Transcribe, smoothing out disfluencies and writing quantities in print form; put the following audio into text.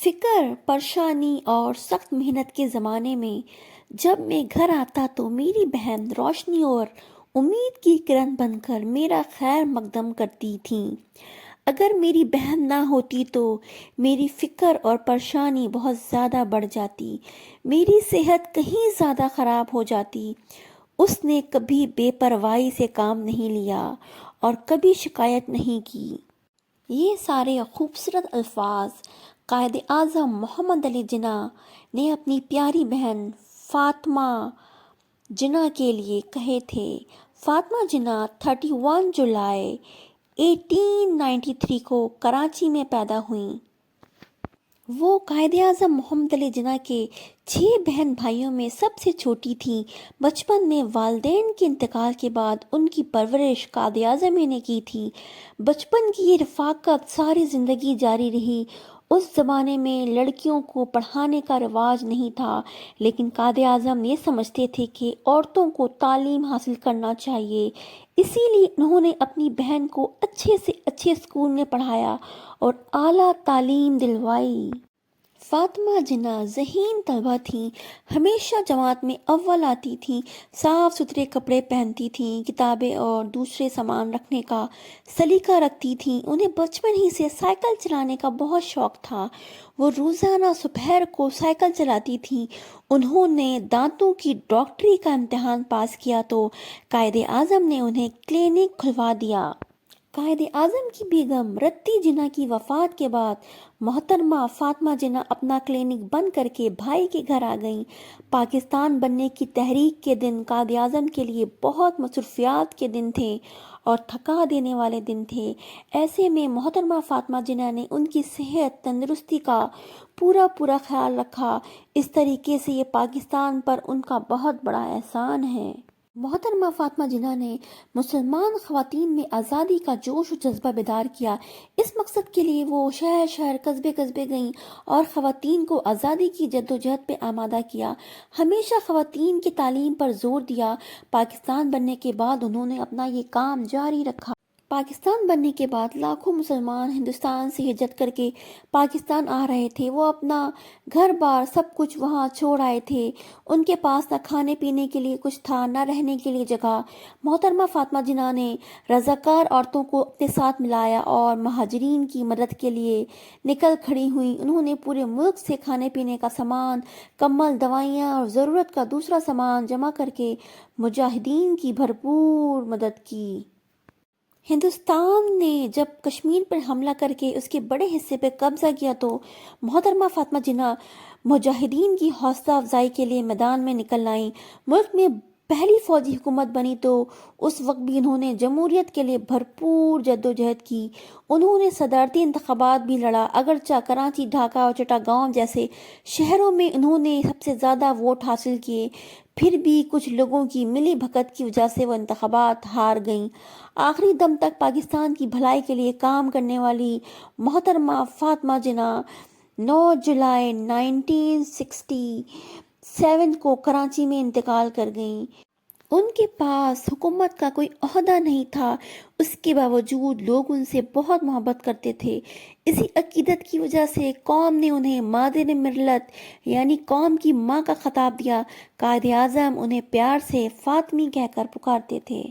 فکر، پریشانی اور سخت محنت کے زمانے میں جب میں گھر آتا تو میری بہن روشنی اور امید کی کرن بن کر میرا خیر مقدم کرتی تھیں۔ اگر میری بہن نہ ہوتی تو میری فکر اور پریشانی بہت زیادہ بڑھ جاتی، میری صحت کہیں زیادہ خراب ہو جاتی۔ اس نے کبھی بے پرواہی سے کام نہیں لیا اور کبھی شکایت نہیں کی۔ یہ سارے خوبصورت الفاظ قائد اعظم محمد علی جناح نے اپنی پیاری بہن فاطمہ جناح کے لیے کہے تھے۔ فاطمہ جناح 31 جولائی 1893 کو کراچی میں پیدا ہوئیں۔ وہ قائد اعظم محمد علی جناح کے 6 بہن بھائیوں میں سب سے چھوٹی تھیں۔ بچپن میں والدین کے انتقال کے بعد ان کی پرورش قائد اعظم نے کی تھی۔ بچپن کی یہ رفاقت ساری زندگی جاری رہی۔ اس زمانے میں لڑکیوں کو پڑھانے کا رواج نہیں تھا، لیکن قائد اعظم یہ سمجھتے تھے کہ عورتوں کو تعلیم حاصل کرنا چاہیے۔ اسی لیے انہوں نے اپنی بہن کو اچھے سے اچھے اسکول میں پڑھایا اور اعلیٰ تعلیم دلوائی۔ فاطمہ جناح ذہین طالبہ تھیں، ہمیشہ جماعت میں اول آتی تھیں، صاف ستھرے کپڑے پہنتی تھیں، کتابیں اور دوسرے سامان رکھنے کا سلیقہ رکھتی تھیں۔ انہیں بچپن ہی سے سائیکل چلانے کا بہت شوق تھا۔ وہ روزانہ دوپہر کو سائیکل چلاتی تھیں۔ انہوں نے دانتوں کی ڈاکٹری کا امتحان پاس کیا تو قائد اعظم نے انہیں کلینک کھلوا دیا۔ قائد اعظم کی بیگم رتی جناح کی وفات کے بعد محترمہ فاطمہ جناح اپنا کلینک بند کر کے بھائی کے گھر آ گئیں۔ پاکستان بننے کی تحریک کے دن قائد اعظم کے لیے بہت مصروفیات کے دن تھے اور تھکا دینے والے دن تھے۔ ایسے میں محترمہ فاطمہ جناح نے ان کی صحت تندرستی کا پورا خیال رکھا۔ اس طریقے سے یہ پاکستان پر ان کا بہت بڑا احسان ہے۔ محترمہ فاطمہ جناح نے مسلمان خواتین میں آزادی کا جوش و جذبہ بیدار کیا۔ اس مقصد کے لیے وہ شہر قصبے گئیں اور خواتین کو آزادی کی جدوجہد پہ آمادہ کیا۔ ہمیشہ خواتین کی تعلیم پر زور دیا۔ پاکستان بننے کے بعد انہوں نے اپنا یہ کام جاری رکھا۔ پاکستان بننے کے بعد لاکھوں مسلمان ہندوستان سے ہجرت کر کے پاکستان آ رہے تھے۔ وہ اپنا گھر بار سب کچھ وہاں چھوڑ آئے تھے۔ ان کے پاس نہ کھانے پینے کے لیے کچھ تھا، نہ رہنے کے لیے جگہ۔ محترمہ فاطمہ جناح نے رضاکار عورتوں کو اپنے ساتھ ملایا اور مہاجرین کی مدد کے لیے نکل کھڑی ہوئیں۔ انہوں نے پورے ملک سے کھانے پینے کا سامان، کمبل، دوائیاں اور ضرورت کا دوسرا سامان جمع کر کے مجاہدین کی بھرپور مدد کی۔ ہندوستان نے جب کشمیر پر حملہ کر کے اس کے بڑے حصے پر قبضہ کیا تو محترمہ فاطمہ جناح مجاہدین کی حوصلہ افزائی کے لیے میدان میں نکل آئیں۔ ملک میں پہلی فوجی حکومت بنی تو اس وقت بھی انہوں نے جمہوریت کے لیے بھرپور جدوجہد کی۔ انہوں نے صدارتی انتخابات بھی لڑا، اگرچہ کراچی، ڈھاکہ اور چٹاگانگ جیسے شہروں میں انہوں نے سب سے زیادہ ووٹ حاصل کیے، پھر بھی کچھ لوگوں کی ملی بھگت کی وجہ سے وہ انتخابات ہار گئیں۔ آخری دم تک پاکستان کی بھلائی کے لیے کام کرنے والی محترمہ فاطمہ جناح 9 جولائی 1967 کو کراچی میں انتقال کر گئیں۔ ان کے پاس حکومت کا کوئی عہدہ نہیں تھا، اس کے باوجود لوگ ان سے بہت محبت کرتے تھے۔ اسی عقیدت کی وجہ سے قوم نے انہیں مادر ملت یعنی قوم کی ماں کا خطاب دیا۔ قائد اعظم انہیں پیار سے فاطمی کہہ کر پکارتے تھے۔